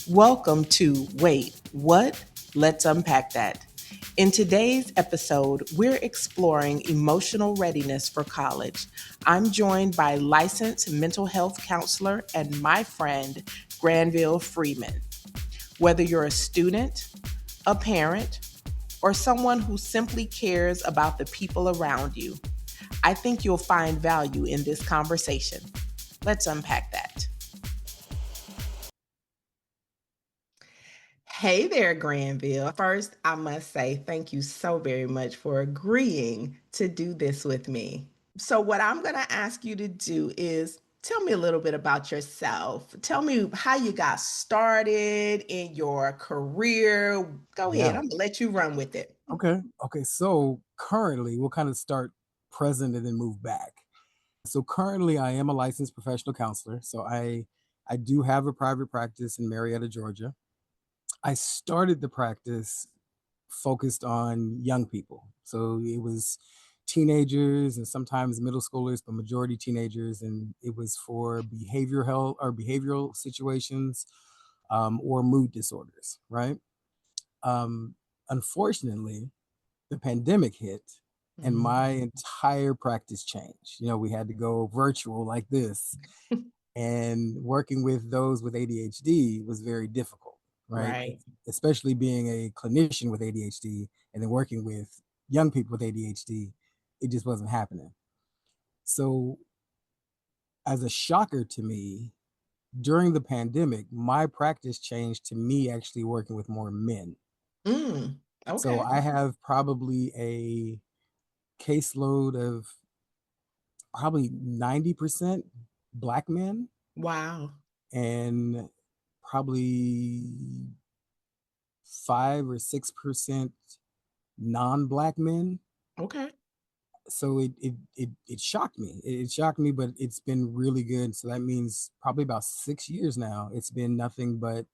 Welcome to Wait, What? Let's Unpack That. In today's episode, we're exploring emotional readiness for college. I'm joined by licensed mental health counselor and my friend, Granville Freeman. Whether you're a student, a parent, or someone who simply cares about the people around you, I think you'll find value in this conversation. Let's unpack that. Hey there, Granville. First, I must say thank you so very much for agreeing to do this with me. So, what I'm going to ask you to do is tell me a little bit about yourself. Tell me how you got started in your career. Go ahead, Yeah. I'm going to let you run with it. Okay. Okay. So currently, we'll kind of start present and then move back. So currently, I am a licensed professional counselor. So I do have a private practice in Marietta, Georgia. I started the practice focused on young people. So it was teenagers and sometimes middle schoolers, but majority teenagers, and it was for behavioral health or behavioral situations or mood disorders. Right. Um, Unfortunately, the pandemic hit and my Mhm. entire practice changed. We had to go virtual like this, and working with those with ADHD was very difficult, right? Right. Especially being a clinician with ADHD and then working with young people with ADHD, it just wasn't happening. So, as a shocker to me, during the pandemic, my practice changed to me actually working with more men. Mm, So, okay. I have probably a caseload of probably 90% black men Wow. and probably 5 or 6% non-black men. Okay. So it shocked me. It shocked me, but it's been really good. So that means probably about 6 years now. It's been nothing but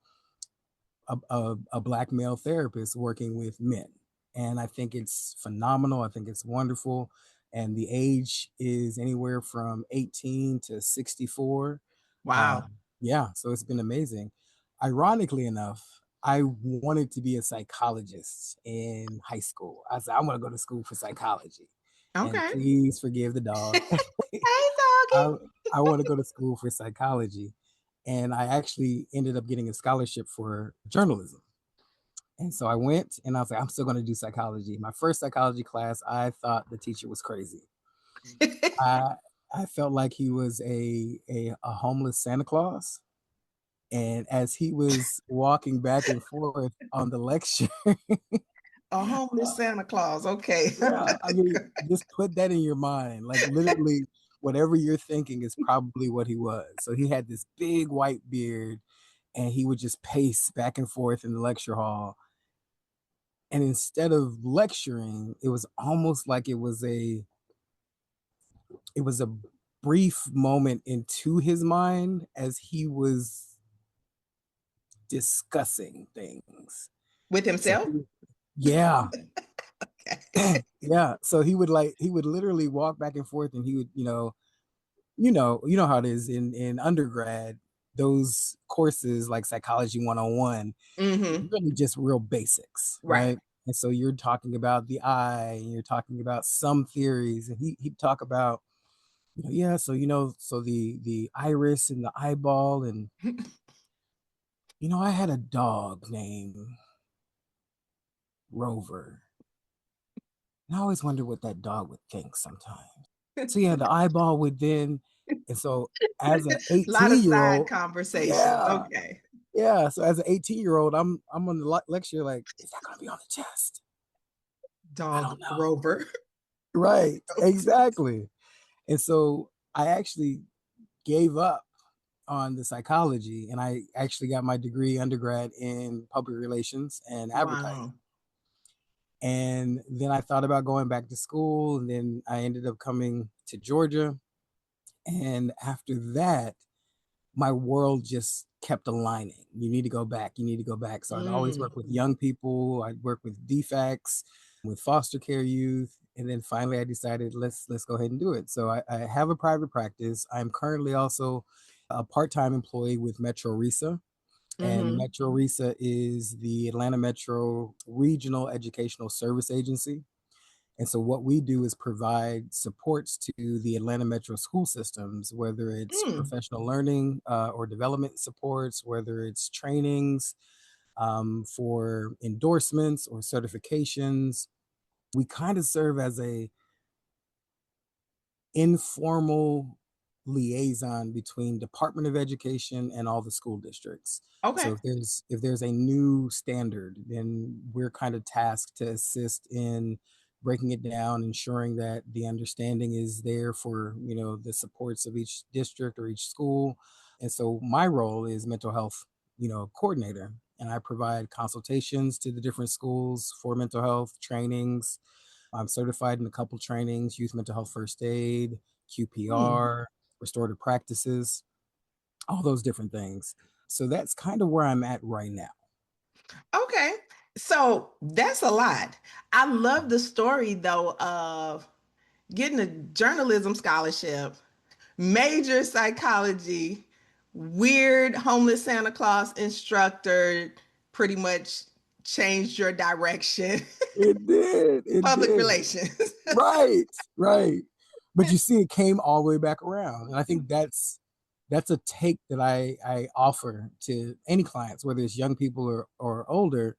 a black male therapist working with men. And I think it's phenomenal. I think it's wonderful. And the age is anywhere from 18 to 64. Um, Wow. yeah, so it's been amazing. Ironically enough, I wanted to be a psychologist in high school. I said, I want to go to school for psychology. And Okay. please forgive the dog. Hey, I, doggy. I want to go to school for psychology. And I actually ended up getting a scholarship for journalism. And so I went and I was like, I'm still going to do psychology. My first psychology class, I thought the teacher was crazy. I I felt like he was a homeless Santa Claus. And as he was walking back and forth on the lecture, A homeless Santa Claus. Okay. yeah, I mean, just put that in your mind. Like literally, whatever you're thinking is probably what he was. So he had this big white beard, and he would just pace back and forth in the lecture hall. And instead of lecturing, it was almost like it was a brief moment into his mind as he was discussing things. With So himself? yeah, Okay. yeah. So he would literally walk back and forth, and he would, you know how it is in undergrad. Those courses like Psychology 101, Hmm. really just real basics, Right. right? And so you're talking about the eye, and you're talking about some theories, and he'd talk about, yeah, so so the iris and the eyeball, and I had a dog named Rover, and I always wonder what that dog would think sometimes. So yeah, the eyeball would then, and so as an A lot of 18 year side old, conversation. yeah, Okay. yeah. So as an 18-year-old, I'm on the lecture like, is that gonna be on the test? I Dog don't know. Rover. Right, exactly. And so I actually gave up on the psychology, and I actually got my degree undergrad in public relations and advertising. Wow. And then I thought about going back to school, and then I ended up coming to Georgia. And after that, my world just kept aligning. You need to go back. You need to go back. So I'd always Mm. work with young people. I'd work with DFACs, with foster care youth. And then finally I decided let's go ahead and do it. So I have a private practice. I'm currently also a part-time employee with Metro Risa. And Mm-hmm. Metro RESA is the Atlanta Metro Regional Educational Service Agency. And so what we do is provide supports to the Atlanta Metro school systems, whether it's Mm. professional learning or development supports, whether it's trainings for endorsements or certifications. We kind of serve as a informal liaison between Department of Education and all the school districts. Okay. So if there's a new standard, then we're kind of tasked to assist in breaking it down, ensuring that the understanding is there for, the supports of each district or each school. And so my role is mental health, coordinator, and I provide consultations to the different schools for mental health trainings. I'm certified in a couple trainings: youth mental health first aid, Mm. QPR, restorative practices, all those different things. So that's kind of where I'm at right now. Okay. So that's a lot. I love the story though of getting a journalism scholarship, major psychology, weird homeless Santa Claus instructor, pretty much changed your direction, It did. It public did. relations. Right. Right. But you see, it came all the way back around. And I think that's a take that I offer to any clients, whether it's young people or older,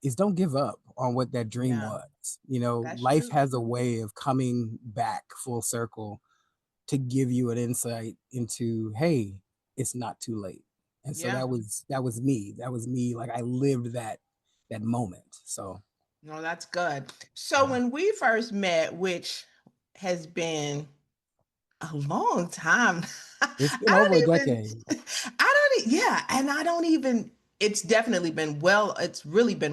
is don't give up on what that dream Yeah, was. that's Life true. has a way of coming back full circle to give you an insight into, hey, it's not too late. And so Yeah. that was me. That was me. Like I lived that moment. So No, that's good. So yeah. when we first met, which has been a long time. I It's been over a don't even, decade. yeah, and I don't even, it's really been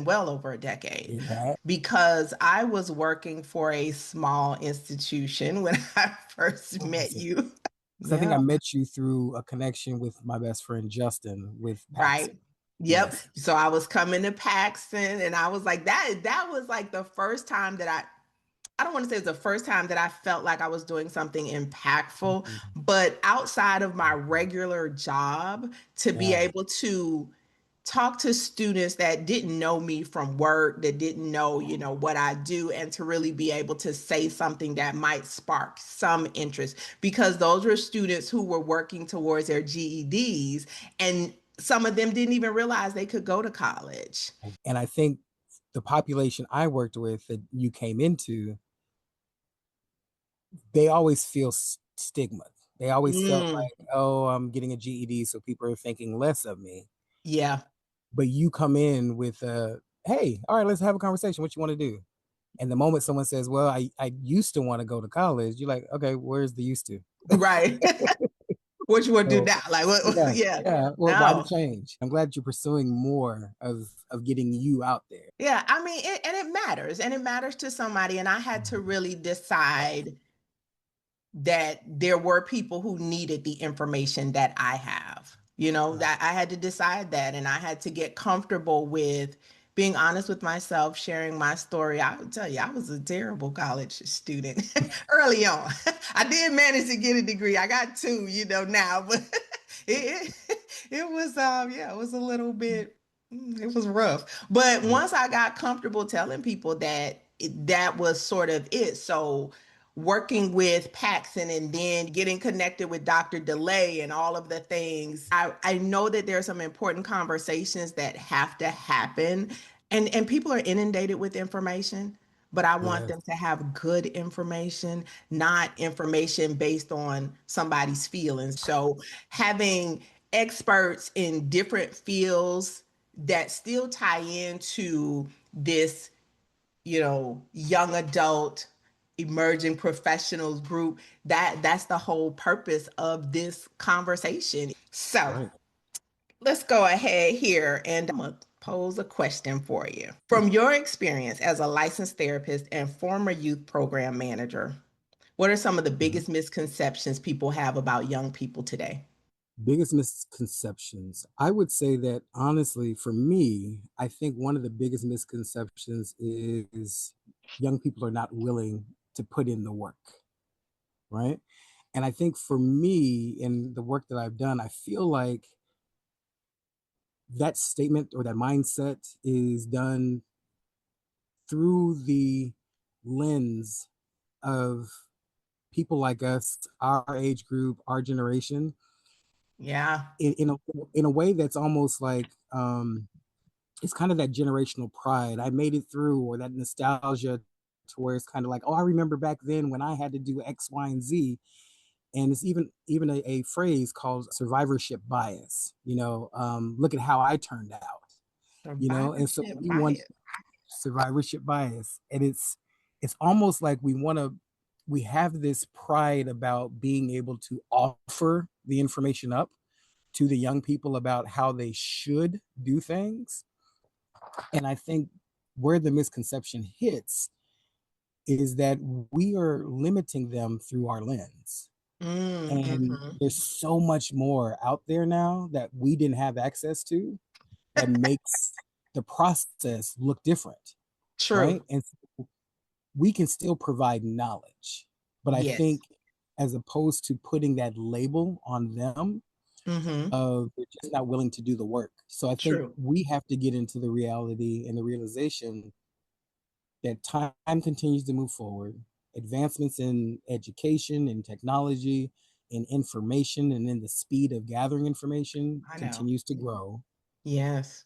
well over a decade It had. because I was working for a small institution when I first met Awesome. you. Because I think I Yeah, met you through a connection with my best friend Justin with right. Paxson. Yep. Yes. So I was coming to Paxton and I was like, that was like the first time that I don't want to say it's the first time that I felt like I was doing something impactful, Mhm. but outside of my regular job, to be Yeah. able to talk to students that didn't know me from work, that didn't know, what I do, and to really be able to say something that might spark some interest because those were students who were working towards their GEDs and some of them didn't even realize they could go to college. And I think the population I worked with that you came into, they always feel stigma. They always felt Mm, like, oh, I'm getting a GED, so people are thinking less of me. yeah. But you come in with hey, all right, let's have a conversation. What you want to do? And the moment someone says, well, I used to want to go to college, you're like, okay, where's the used to? Right. What you want to do So now? Like what? yeah, Yeah. yeah. Well, why the No. change? I'm glad you're pursuing more of getting you out there. Yeah. I mean, and it matters, and it matters to somebody. And I had to Mhm. really decide that there were people who needed the information that I have. Right. That I had to decide that, and I had to get comfortable with being honest with myself, sharing my story. I would tell you, I was a terrible college student early on. I did manage to get a degree. I got two, now, but it was, yeah, it was a little bit, it was rough. But Yeah. once I got comfortable telling people that, that was sort of it. So working with Paxson and then getting connected with Dr. DeLay and all of the things. I know that there are some important conversations that have to happen and people are inundated with information, but I want Yes. them to have good information, not information based on somebody's feelings. So having experts in different fields that still tie into this young adult emerging professionals group, that's the whole purpose of this conversation. So Right. let's go ahead here and I'm gonna pose a question for you. From your experience as a licensed therapist and former youth program manager, what are some of the Mhm. biggest misconceptions people have about young people today? Biggest misconceptions. I would say that honestly, for me, I think one of the biggest misconceptions is young people are not willing to put in the work, right? And I think for me, in the work that I've done, I feel like that statement or that mindset is done through the lens of people like us, our age group, our generation, Yeah. in a way that's almost like it's kind of that generational pride. I made it through, or that nostalgia to where it's kind of like, oh, I remember back then when I had to do X, Y, and Z. And it's even a phrase called survivorship bias. Look at how I turned out. And so Survivorship we want bias. survivorship bias, and it's almost like we have this pride about being able to offer the information up to the young people about how they should do things. And I think where the misconception hits is that we are limiting them through our lens. And Mm-hmm. there's so much more out there now that we didn't have access to that makes the process look different, True. right? And so we can still provide knowledge, but I Yes. think as opposed to putting that label on them Mm-hmm. of they're just not willing to do the work. So I think True. we have to get into the reality and the realization that time continues to move forward. Advancements in education and technology, in information, and in the speed of gathering information I know. continues to grow. Yes.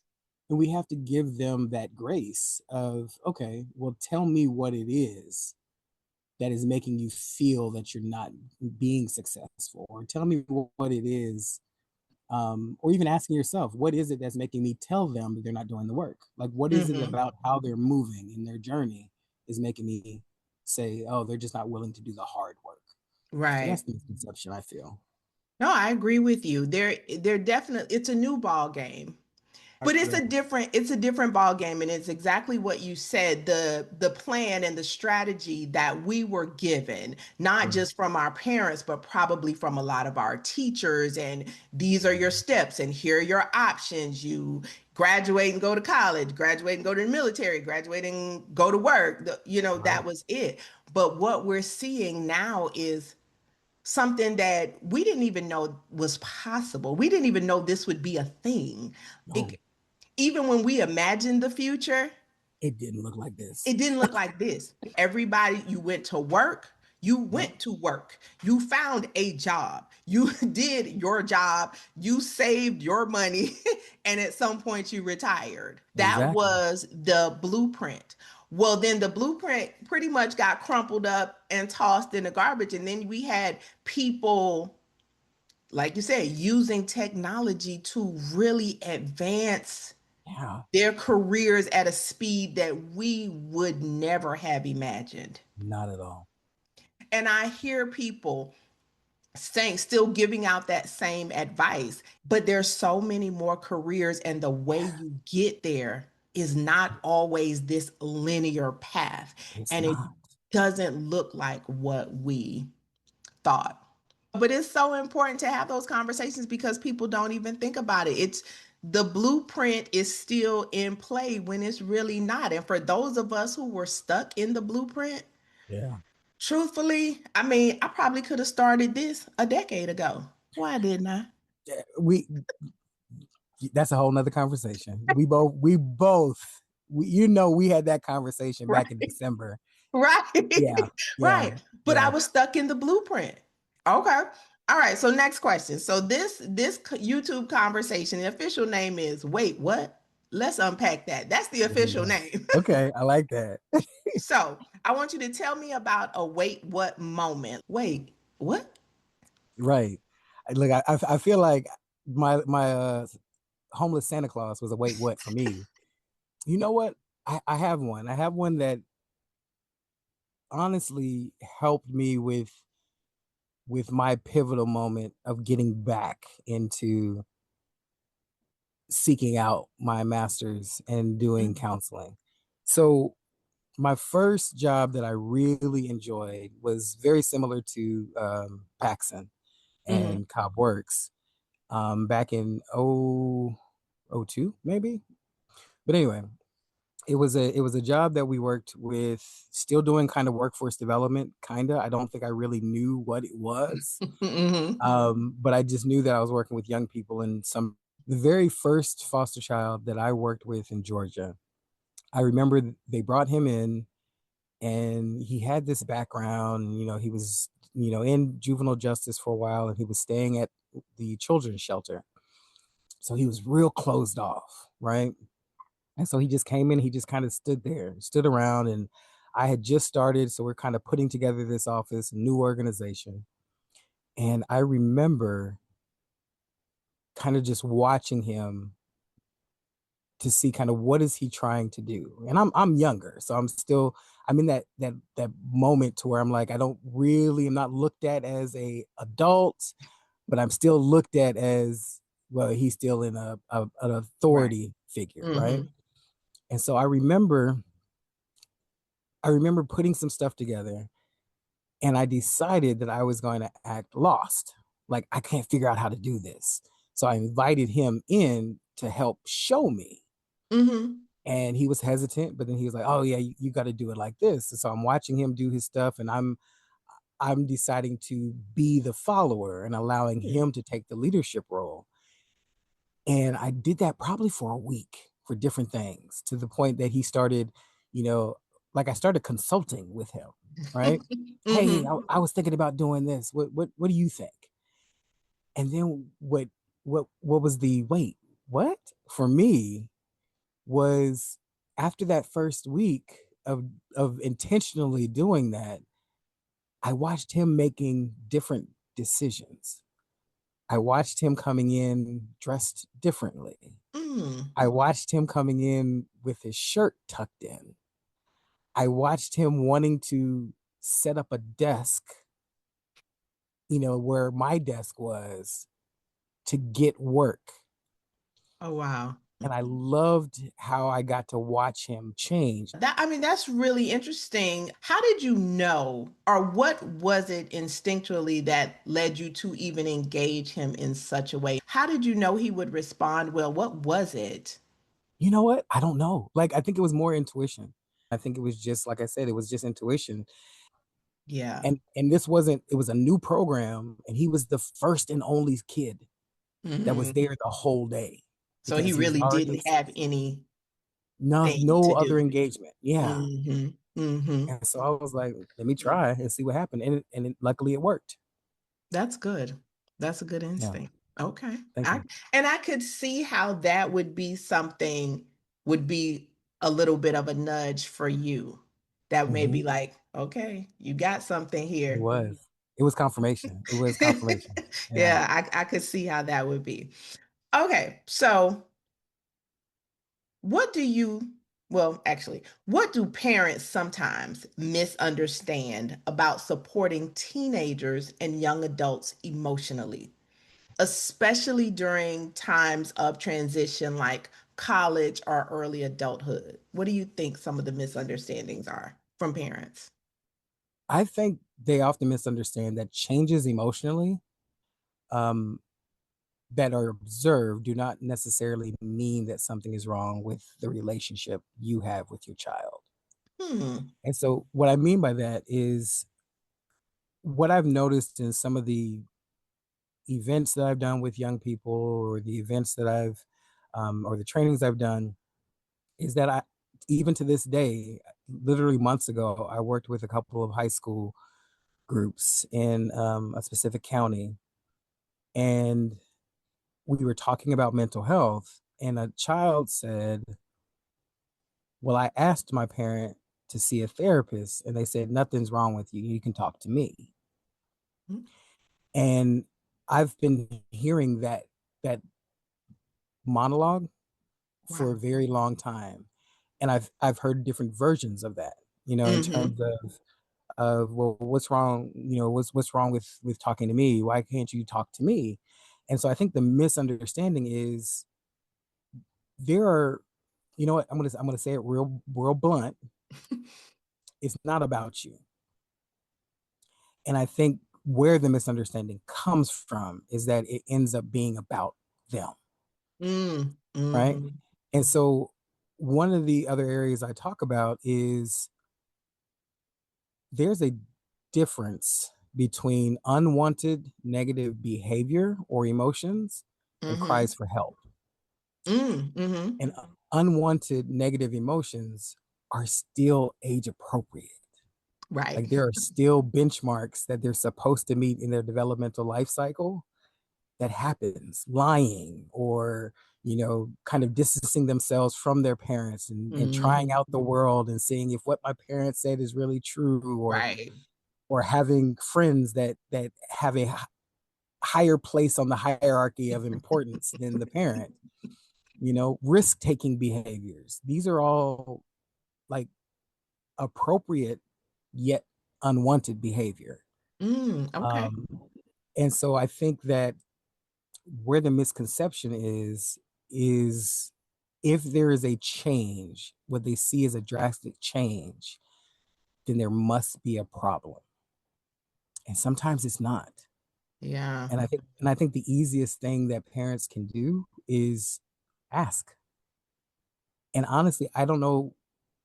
And we have to give them that grace of, okay, well, tell me what it is that is making you feel that you're not being successful, or tell me what it is, or even asking yourself, what is it that's making me tell them that they're not doing the work? Like, what is it Mm-hmm. about how they're moving in their journey is making me say, oh, they're just not willing to do the hard work? So Right. that's the misconception, I feel. No, I agree with you. They're definitely, it's a new ball game. I But agree. it's a different ball game, and it's exactly what you said, the plan and the strategy that we were given, not Mhm. just from our parents, but probably from a lot of our teachers. And these are your steps, and here are your options. You graduate and go to college, graduate and go to the military, graduate and go to work. Right. That was it. But what we're seeing now is something that we didn't even know was possible. We didn't even know this would be a thing. No, Even when we imagined the future, it didn't look like this. it didn't look like this. Everybody, you went to work, you Yep. went to work, you found a job, you did your job, you saved your money, and at some point you retired. That Exactly. was the blueprint. Well, then the blueprint pretty much got crumpled up and tossed in the garbage. And then we had people, like you said, using technology to really advance Yeah. their careers at a speed that we would never have imagined. Not at all. And I hear people saying, still giving out that same advice, but there's so many more careers, and the way you get there is not always this linear path. It's And it not. doesn't look like what we thought. But it's so important to have those conversations because people don't even think about it. It's the blueprint is still in play when it's really not. And for those of us who were stuck in the blueprint, Yeah. truthfully, I mean, I probably could have started this a decade ago. Why didn't I? Yeah, that's a whole nother conversation. We had that conversation back in Right. December. Right. Yeah. Yeah. Right. But I Yeah. was stuck in the blueprint. Okay. All right. So next question. So this YouTube conversation, the official name is Wait, What? Let's unpack that. That's the There you official go. name. Okay, I like that. So I want you to tell me about a wait, what moment. Wait, what? Right. Look, I feel like my homeless Santa Claus was a wait what for me. You know what? I have one. I have one that honestly helped me with my pivotal moment of getting back into seeking out my master's and doing Mhm. counseling. So my first job that I really enjoyed was very similar to Paxson Mhm. and Cobb Works back in 02 maybe. But anyway, it was a job that we worked with, still doing kind of workforce development, kind of. I don't think I really knew what it was, Mhm. but I just knew that I was working with young people in some The very first foster child that I worked with in Georgia, I remember they brought him in and he had this background. He was, in juvenile justice for a while and he was staying at the children's shelter. So he was real closed off, right? And so he just came in, he just kind of stood there, stood around, and I had just started. So we're kind of putting together this office, new organization. And I remember kind of just watching him to see kind of what is he trying to do. And I'm younger, so I'm in that moment to where I'm like, I'm not looked at as a adult, but I'm still looked at as, well, he's still in an Right. authority figure, right? Mm-hmm. And so I remember putting some stuff together and I decided that I was going to act lost. Like, I can't figure out how to do this. So I invited him in to help show me. Mm-hmm. And he was hesitant, but then he was like, "Oh yeah, you got to do it like this." And so I'm watching him do his stuff and I'm deciding to be the follower and allowing him to take the leadership role. And I did that probably for a week for different things, to the point that he started, you know, like I started consulting with him, right? Hey, Mm-hmm. I was thinking about doing this. What do you think? And then what was the wait? What for me was, after that first week of intentionally doing that, I watched him making different decisions. I watched him coming in dressed differently. Mm. I watched him coming in with his shirt tucked in. I watched him wanting to set up a desk, where my desk was, to get work. Oh, wow. And I loved how I got to watch him change. That's really interesting. How did you know, or what was it instinctually that led you to even engage him in such a way? How did you know he would respond well? What was it? You know what? I don't know. Like, I think it was more intuition. I think it was just, like I said, it was just intuition. Yeah. And this wasn't, it was a new program, and he was the first and only kid that was Hmm. there the whole day So he because he was really already, didn't have anything no to other do. engagement. Yeah. Hmm. Hmm. And so I was like, let me try and see what happened. Luckily it worked. That's good. That's a good Yeah. instinct. Okay. Thank you. I could see how that would be a little bit of a nudge for you. That may Hmm. be like, okay, you got something It here. was. It was confirmation. It was confirmation. Yeah. Yeah, I could see how that would be. Okay, so what do you, well, actually, what do parents sometimes misunderstand about supporting teenagers and young adults emotionally, especially during times of transition like college or early adulthood? What do you think some of the misunderstandings are from parents? I think they often misunderstand that changes emotionally, um, that are observed, do not necessarily mean that something is wrong with the relationship you have with your child. Hmm. And so, what I mean by that is, what I've noticed in some of the events that I've done with young people, or the events that or the trainings I've done, is that even to this day, literally months ago, I worked with a couple of high school groups in a specific county. And we were talking about mental health. And a child said, "Well, I asked my parent to see a therapist, and they said, nothing's wrong with you. You can talk to me." And I've been hearing that monologue for a Wow. very long time. And I've heard different versions of that, in Hmm. terms of, well, what's wrong, what's wrong with talking to me? Why can't you talk to me? And so I think the misunderstanding is, there are, you know what, I'm gonna say it real blunt. It's not about you. And I think where the misunderstanding comes from is that it ends up being about them, Mm. right? Hmm. And so one of the other areas I talk about is, there's a difference between unwanted negative behavior or emotions and Hmm. cries for help. Mm-hmm. And unwanted negative emotions are still age appropriate. Right. Like there are still benchmarks that they're supposed to meet in their developmental life cycle that happens, lying or, kind of distancing themselves from their parents and trying Hmm. out the world and seeing if what my parents said is really true, Right. or having friends that have a higher place on the hierarchy of importance than the parent, risk taking behaviors. These are all like appropriate yet unwanted behavior. Okay. Um, and so I think that where the misconception is if there is a change, what they see as a drastic change, then there must be a problem. And sometimes it's not. Yeah. And I think the easiest thing that parents can do is ask. And honestly, I don't know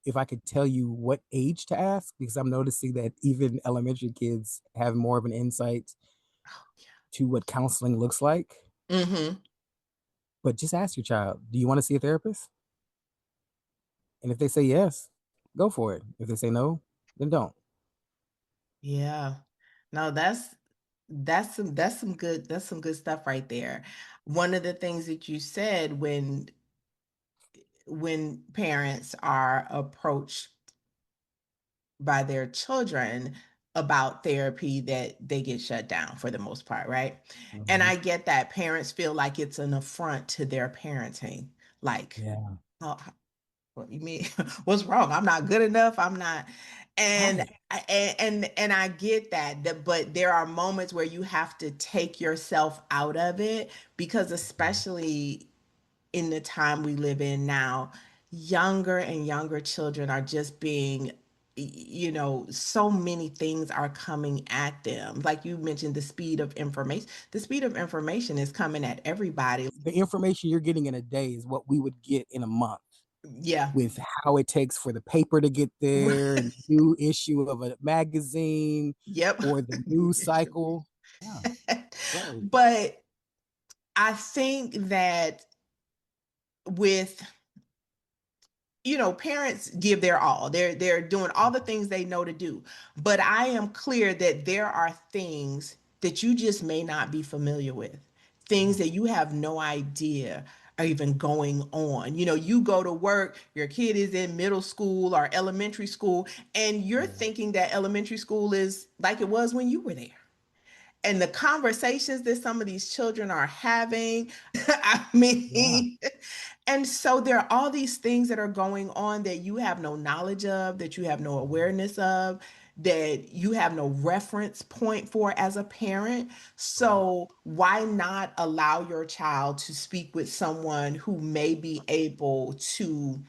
if I could tell you what age to ask, because I'm noticing that even elementary kids have more of an insight to what counseling looks like. Mm-hmm. But just ask your child, do you want to see a therapist? And if they say yes, go for it. If they say no, then don't. Yeah. No, that's some good stuff right there. One of the things that you said when parents are approached by their children about therapy, that they get shut down for the most part, right? And Mhm. I get that parents feel like it's an affront to their parenting. Like, Yeah. oh, what you mean? What's wrong? I'm not good enough. I'm not. And Right. and I get that, but there are moments where you have to take yourself out of it, because especially in the time we live in now, younger and younger children are just being, so many things are coming at them. Like you mentioned, the speed of information is coming at everybody. The information you're getting in a day is what we would get in a month, Yeah. with how it takes for the paper to get there and the new issue of a magazine Yep. or the news cycle. Yeah, right. But I think that with, parents give their all. They're doing all the things they know to do. But I am clear that there are things that you just may not be familiar with. Things Yeah, that you have no idea are even going on. You go to work, your kid is in middle school or elementary school, and you're yeah, thinking that elementary school is like it was when you were there. And the conversations that some of these children are having, I yeah, mean, and so there are all these things that are going on that you have no knowledge of, that you have no awareness of, that you have no reference point for as a parent. right. So why not allow your child to speak with someone who may be able to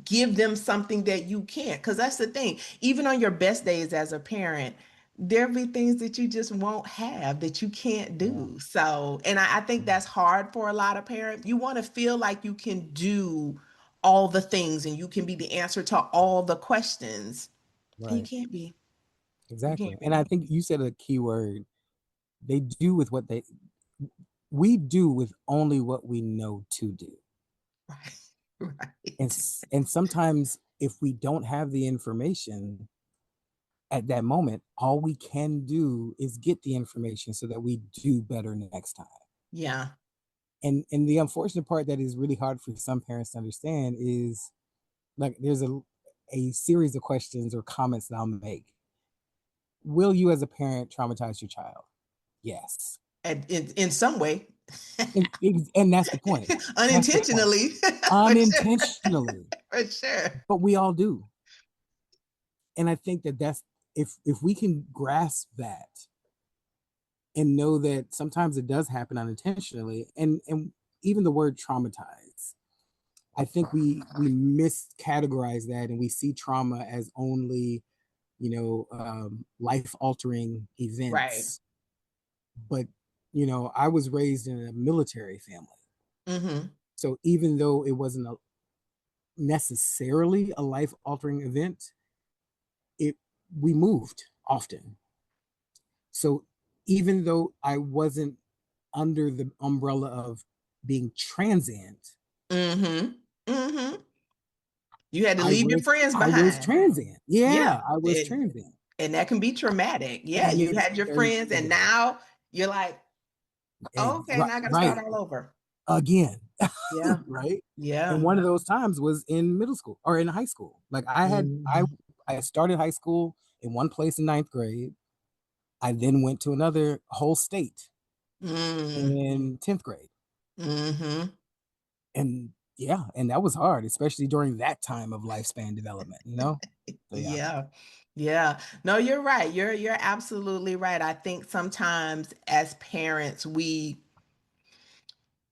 give them something that you can't? Because that's the thing. Even on your best days as a parent, there'll be things that you just won't have, that you can't Yeah, do. So, and I think that's hard for a lot of parents. You want to feel like you can do all the things and you can be the answer to all the questions. And you right. can't be. You Exactly. can't And be. I think you said a key word. They do with what they we do with only what we know to do. Right. And Right. and sometimes if we don't have the information at that moment, all we can do is get the information so that we do better next time. Yeah. And the unfortunate part that is really hard for some parents to understand is, like, there's a series of questions or comments that I'll make. Will you as a parent traumatize your child? Yes. And in some way, And that's the point. That's the point. unintentionally, for sure. Unintentionally, For sure. but we all do. And I think that that's, if we can grasp that and know that sometimes it does happen unintentionally, and even the word traumatize, I think we miscategorize that and we see trauma as only, life altering Right. events. But I was raised in a military family, Mm-hmm. so even though it wasn't necessarily a life altering event, it we moved often. So even though I wasn't under the umbrella of being transient, Mm-hmm. Mm-hmm. You had to I leave your was friends I was behind. transient. Yeah. Yeah, I was And, transient. and that can be traumatic. Yeah. And You it's had your very friends and traumatic. now you're like, oh, okay, Right, now I got to start right. all over. Again. Yeah. Right. And Yeah. one of those times was in middle school or in high school. Like Mm-hmm. I started high school in one place in ninth grade. I then went to another whole state in 10th grade. Mm-hmm. And yeah, and that was hard, especially during that time of lifespan development, you know? So yeah. Yeah. Yeah. No, you're right. You're absolutely right. I think sometimes as parents,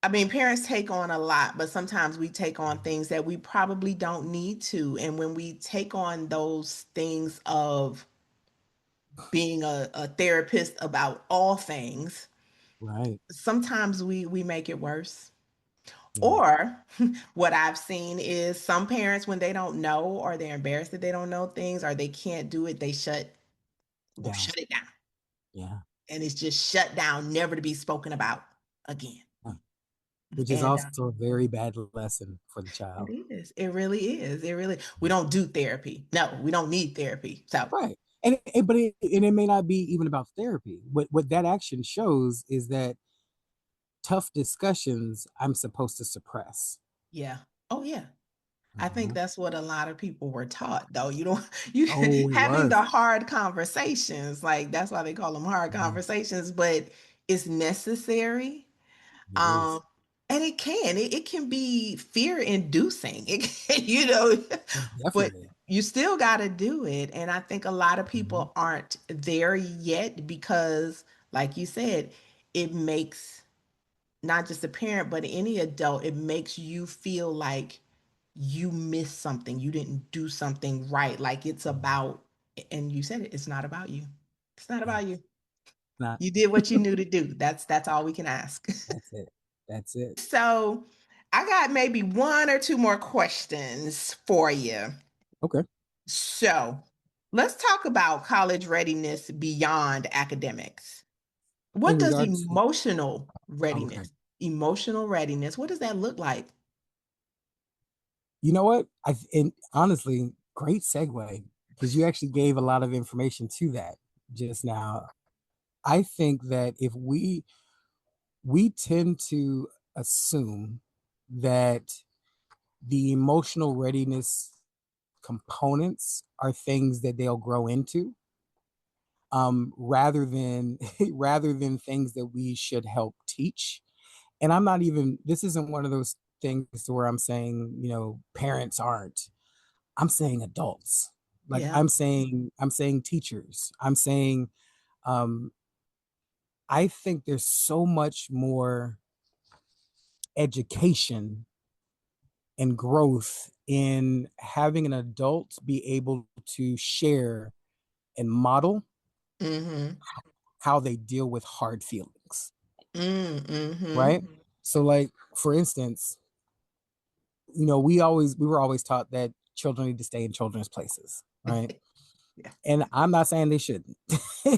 parents take on a lot, but sometimes we take on things that we probably don't need to. And when we take on those things of being a therapist about all things, Right. sometimes we make it worse. Yeah. Or what I've seen is some parents, when they don't know or they're embarrassed that they don't know things or they can't do it, they Down. shut it down. Yeah. And it's just shut down, never to be spoken about again. Yeah. Which is And also a very bad lesson for the it child. is. It really is. We don't do therapy. No, we don't need therapy. So, Right. And it may not be even about therapy. What that action shows is that tough discussions I'm supposed to suppress. yeah. Oh, yeah. I think Mhm. that's what a lot of people were taught, though. You don't, you Oh, it having the was. hard conversations, like that's why they call them hard Yeah, conversations, but it's necessary. it is. Um, and it can be fear inducing. It can, but Definitely. you still got to do it. And I think a lot of Mhm. people aren't there yet because, like you said, it makes not just a parent, but any adult, it makes you feel like you missed something. You didn't do something right. Like it's about, and you said it, it's not about you. It's not Yeah. about you. Not. You did what you knew to do. That's all we can ask. That's it. That's it. So I got maybe one or two more questions for you. Okay. So let's talk about college readiness beyond academics. In What does regards to, okay. emotional readiness, what does that look like? You know what? And honestly, great segue because you actually gave a lot of information to that just now. I think that if we tend to assume that the emotional readiness components are things that they'll grow into, rather than rather than things that we should help teach. And I'm not even, this isn't one of those things where I'm saying, parents aren't. I'm saying adults. Like Yeah. I'm saying teachers. I'm saying um I think there's so much more education and growth in having an adult be able to share and model Mm-hmm. how they deal with hard feelings, Mm-hmm. right? So like for instance, we were always taught that children need to stay in children's places, right? Yeah. And I'm not saying they shouldn't.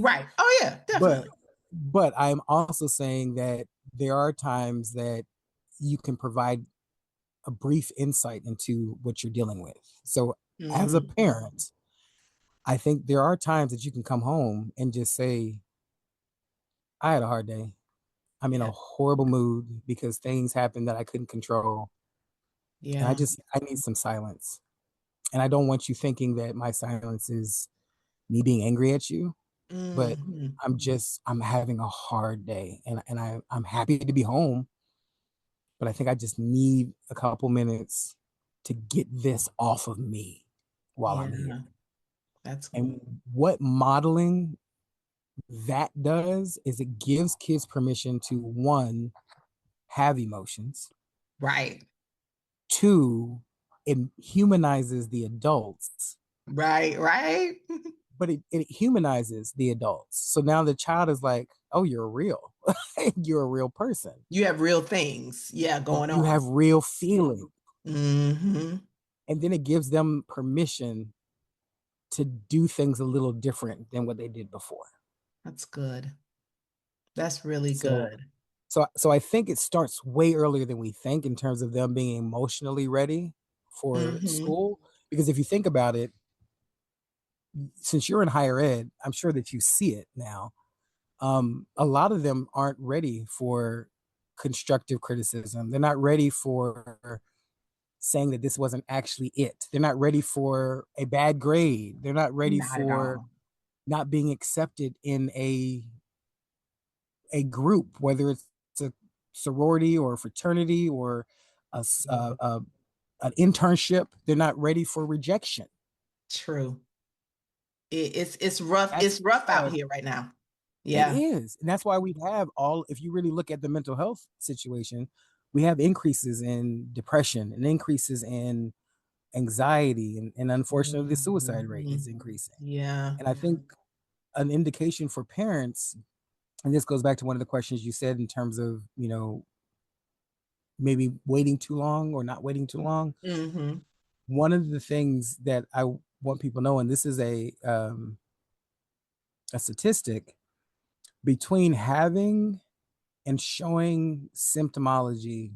Right. Oh yeah, but definitely. but I'm also saying that there are times that you can provide a brief insight into what you're dealing with. So as a Mm-hmm. parent, I think there are times that you can come home and just say, I had a hard day. I'm in Yeah. a horrible mood because things happened that I couldn't control. And Yeah. I need some silence. And I don't want you thinking that my silence is me being angry at you, but Mm-hmm. I'm having a hard day and I'm happy to be home, but I think I just need a couple minutes to get this off of me while I'm here. Yeah. That's And what modeling that does is it gives kids permission to one, have emotions, right. two, it humanizes the adults, Right. Right. but it humanizes the adults. So now the child is like, oh, you're real. You're a real person. You have real things, yeah, going You on. have real feeling. Mm-hmm. And then it gives them permission to do things a little different than what they did before. That's good. That's really So good. So I think it starts way earlier than we think in terms of them being emotionally ready for Mm-hmm. school. Because if you think about it, since you're in higher ed, I'm sure that you see it now. A lot of them aren't ready for constructive criticism. They're not ready for saying that this wasn't actually it. They're not ready for a bad grade. They're not ready Not at for all. not being accepted in a group, whether it's a sorority or a fraternity or a, an internship. They're not ready for rejection. True. It's rough. That's It's rough out why here right now. it Yeah. is. And that's why we have all, if you really look at the mental health situation, we have increases in depression and increases in anxiety. And unfortunately, the suicide rate Mhm. is increasing. Yeah. And I think an indication for parents, and this goes back to one of the questions you said in terms of, maybe waiting too long or not waiting too long. Mm-hmm. One of the things that I want people to know, and this is a statistic, between having and showing symptomology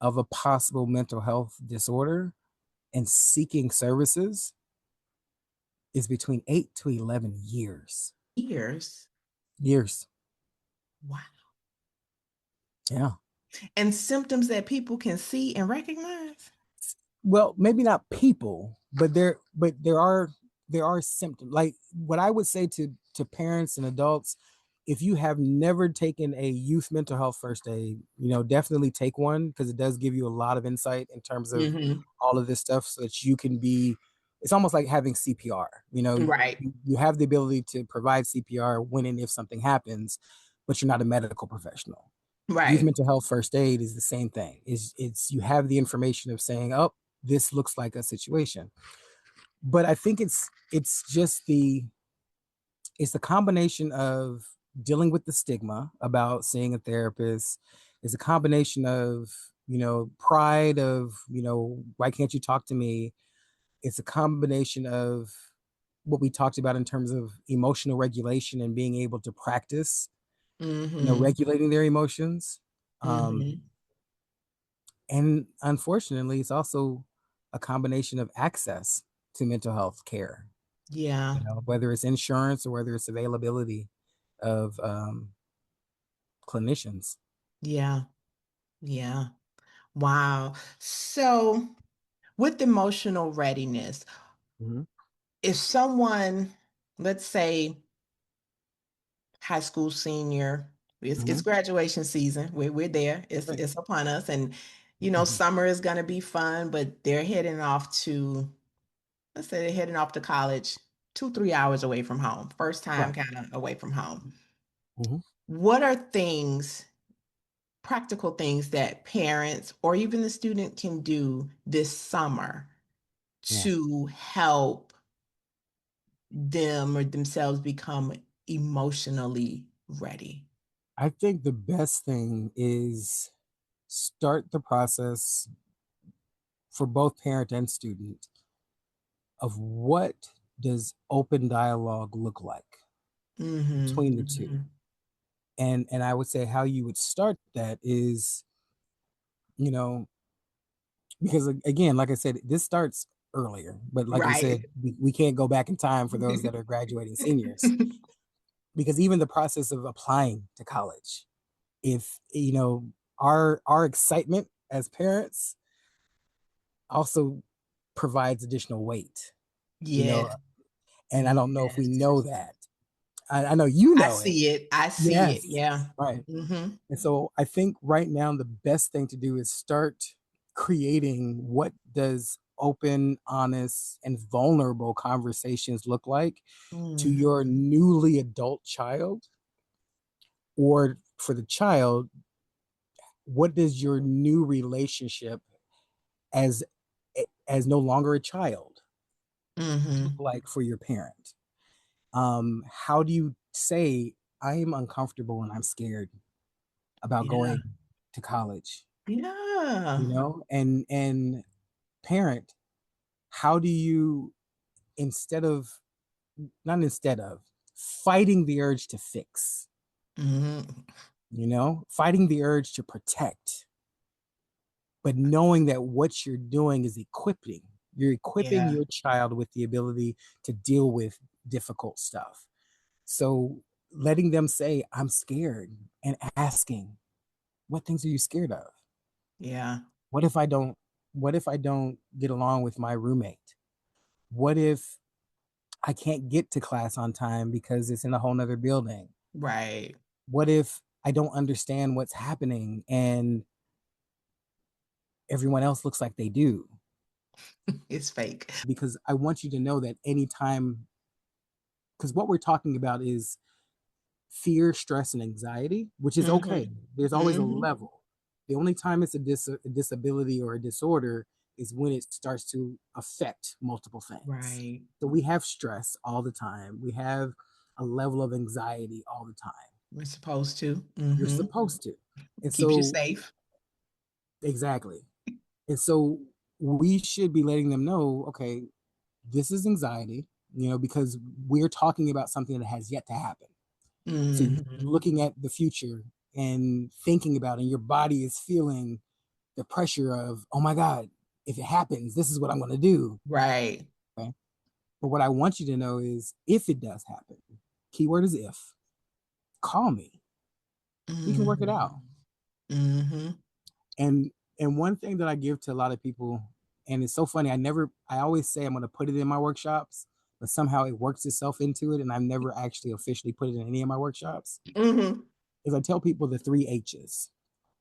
of a possible mental health disorder and seeking services is between 8 to 11 years. Years. Years. Wow. Yeah. And symptoms that people can see and recognize. Well, maybe not people, but there are symptoms. Like what I would say to parents and adults, if you have never taken a youth mental health first aid, definitely take one, because it does give you a lot of insight in terms of Mm-hmm. all of this stuff, so that you can be. It's almost like having CPR. Right. You have the ability to provide CPR when and if something happens, but you're not a medical professional. Youth Right. mental health first aid is the same thing. It's you have the information of saying, oh, this looks like a situation. But I think it's the combination of dealing with the stigma about seeing a therapist. It's a combination of, pride of, why can't you talk to me? It's a combination of what we talked about in terms of emotional regulation and being able to practice, Mm-hmm. regulating their emotions. Um, Mm-hmm. and unfortunately, it's also a combination of access to mental health care, Yeah. whether it's insurance or whether it's availability of clinicians. Yeah. Yeah. Wow. So with emotional readiness, Mhm. if someone, let's say high school senior, it's Mhm. graduation season. We're there. It's Right. it's upon us. And Mhm. summer is gonna be fun, but they're heading off to, let's say they're heading off to college 2, 3 hours away from home. First time Right. kind of away from home. Mhm. What are things, practical things that parents or even the student can do this summer Yeah. to help them or themselves become emotionally ready? I think the best thing is start the process for both parent and student of what does open dialogue look like Mm-hmm. between the two. Mm-hmm. And I would say how you would start that is, you know, because again, like I said, this starts earlier, but like you Right. said, we can't go back in time for those that are graduating seniors, because even the process of applying to college, if our excitement as parents also provides additional weight, you know Yes. and I don't know if we Yes. know that. I know you I know it. see it. I see it. Yes. Yeah. Right. Mm-hmm. And so I think right now the best thing to do is start creating what does open, honest, and vulnerable conversations look like to your Mm-hmm. newly adult child, or for the child, what does your new relationship as no longer a child look Mm-hmm. like for your parent? How do you say, I am uncomfortable and I'm scared about Yeah. going to college, Yeah. and parent, how do you, not instead of fighting the urge to fix, Mm-hmm. fighting the urge to protect, but knowing that what you're doing is equipping. You're equipping Yeah. your child with the ability to deal with difficult stuff. So letting them say, I'm scared, and asking, what things are you scared of? Yeah. What if I don't, what if I don't get along with my roommate? What if I can't get to class on time because it's in a whole nother building? Right. What if I don't understand what's happening and everyone else looks like they do? It's fake. Because I want you to know that anytime, because what we're talking about is fear, stress, and anxiety, which is okay. Mm-hmm. There's always a Mm-hmm. level. The only time it's a disability or a disorder is when it starts to affect multiple things. Right. So we have stress all the time. We have a level of anxiety all the time. We're supposed to. You're Mm-hmm. supposed to. And Keeps you so, safe. exactly. And so we should be letting them know, okay, this is anxiety, because we're talking about something that has yet to happen. So you're Mm-hmm. looking at the future and thinking about it, and your body is feeling the pressure of, oh my God, if it happens, this is what I'm going to do. Right. Okay. But what I want you to know is if it does happen, keyword is if, call me. We can work it Mm-hmm. out. Mm-hmm. And one thing that I give to a lot of people, and it's so funny, I always say I'm going to put it in my workshops, but somehow it works itself into it, and I've never actually officially put it in any of my workshops, Mm-hmm. is I tell people the three H's.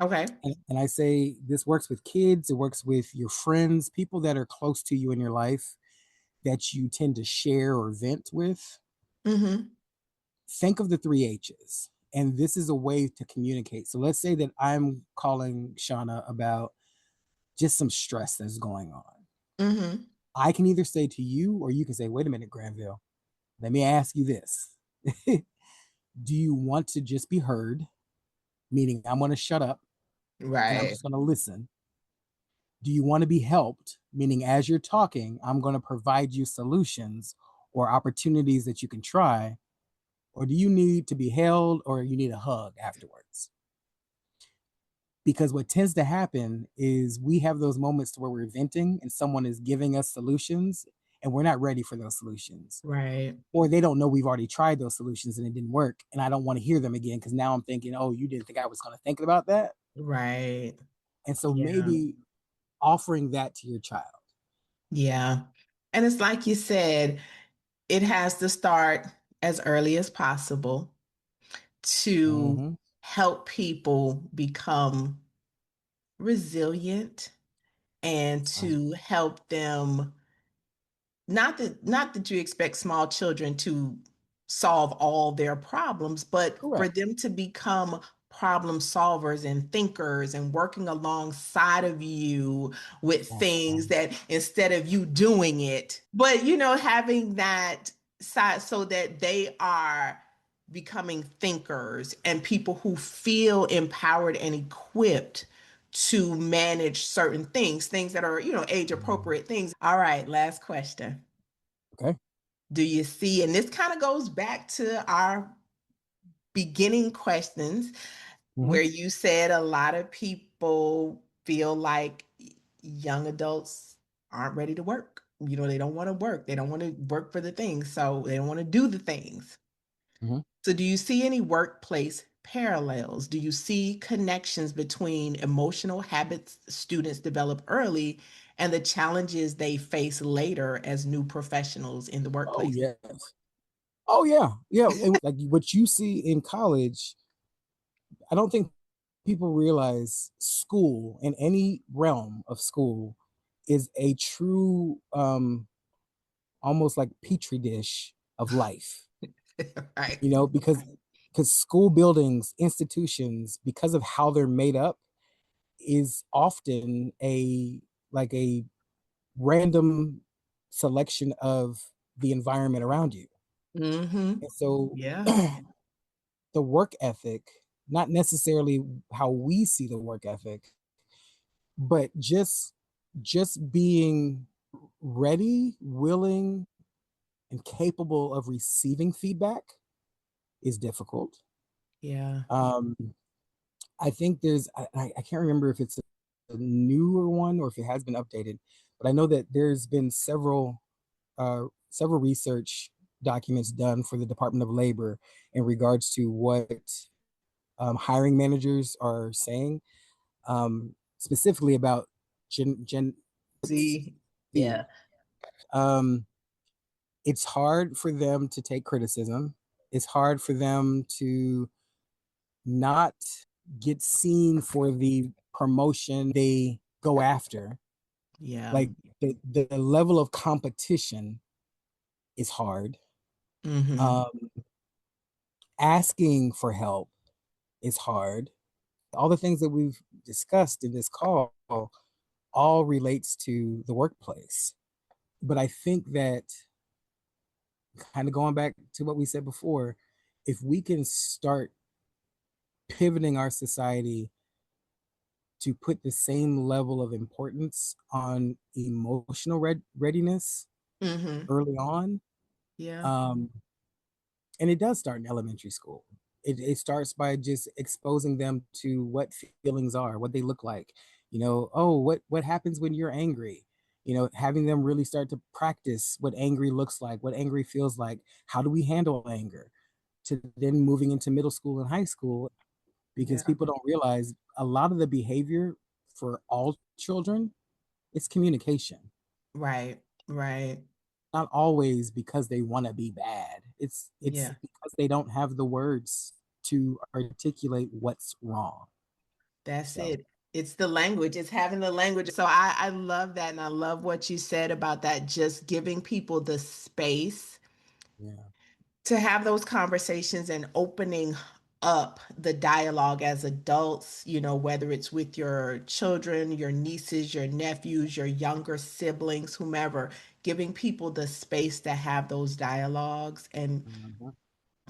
Okay. And I say this works with kids, it works with your friends, people that are close to you in your life that you tend to share or vent with. Mm-hmm. Think of the three H's. And this is a way to communicate. So let's say that I'm calling Shauna about just some stress that's going on. Mm-hmm. I can either say to you, or you can say, wait a minute, Granville, let me ask you this. Do you want to just be heard? Meaning, I'm going to shut up and I'm Right. just going to listen. Do you want to be helped? Meaning, as you're talking, I'm going to provide you solutions or opportunities that you can try. Or do you need to be held, or you need a hug afterwards? Because what tends to happen is we have those moments where we're venting and someone is giving us solutions and we're not ready for those solutions. Right. Or they don't know we've already tried those solutions and it didn't work. And I don't want to hear them again because now I'm thinking, oh, you didn't think I was going to think about that. Right. And so Yeah. maybe offering that to your child. Yeah. And it's like you said, it has to start as early as possible to Mm-hmm. help people become resilient and Right. to help them, not that you expect small children to solve all their problems, but for Correct. them to become problem solvers and thinkers and working alongside of you with That's things right. that instead of you doing it, but having that side so that they are becoming thinkers and people who feel empowered and equipped to manage certain things that are, age Mhm. appropriate things. All right, last question. Okay. Do you see, and this kind of goes back to our beginning questions, Mm-hmm. where you said a lot of people feel like young adults aren't ready to work. They don't want to work. They don't want to work for the things. So they don't want to do the things. Mm-hmm. So, do you see any workplace parallels? Do you see connections between emotional habits students develop early and the challenges they face later as new professionals in the Oh, workplace? yes. Oh, yeah. Yeah. Like what you see in college, I don't think people realize school in any realm of school is a true, almost like petri dish of life, Right. because school buildings, institutions, because of how they're made up, is often a random selection of the environment around you. Mm-hmm. And so Yeah. the work ethic, not necessarily how we see the work ethic, but just being ready, willing, and capable of receiving feedback is difficult. Yeah. Um, I think I can't remember if it's a newer one or if it has been updated, but I know that there's been several research documents done for the Department of Labor in regards to what hiring managers are saying, specifically about Gen Z. Z. Yeah. Um, it's hard for them to take criticism. It's hard for them to not get seen for the promotion they go after. Yeah. Like the level of competition is hard. Mm-hmm. Um, asking for help is hard. All the things that we've discussed in this call all relates to the workplace. But I think that, kind of going back to what we said before, if we can start pivoting our society to put the same level of importance on emotional readiness Mm-hmm. early on, Yeah. um, and it does start in elementary school. It starts by just exposing them to what feelings are, what they look like. Oh, what happens when you're angry? Having them really start to practice what angry looks like, what angry feels like. How do we handle anger? To then moving into middle school and high school, because Yeah. people don't realize a lot of the behavior for all children, it's communication. Right. Right. Not always because they want to be bad. It's Yeah. because they don't have the words to articulate what's wrong. That's So it. It's the language. It's having the language. So I love that. And I love what you said about that, just giving people the space yeah. to have those conversations and opening up the dialogue as adults, whether it's with your children, your nieces, your nephews, your younger siblings, whomever, giving people the space to have those dialogues and Mhm.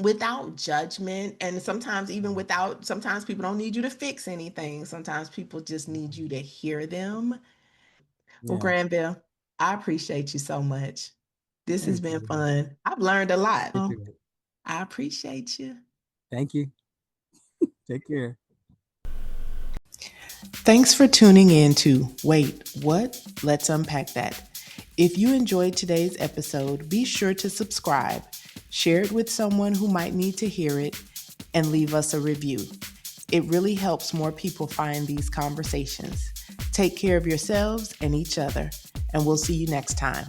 without judgment. And sometimes, even without, sometimes people don't need you to fix anything. Sometimes people just need you to hear them. Well, Yeah. Granville, I appreciate you so much. This has Thank been you. fun. I've learned a lot. Appreciate it. I appreciate you. Thank you. Take care. Thanks for tuning in to Wait, What? Let's Unpack That. If you enjoyed today's episode, be sure to subscribe, share it with someone who might need to hear it, and leave us a review. It really helps more people find these conversations. Take care of yourselves and each other, and we'll see you next time.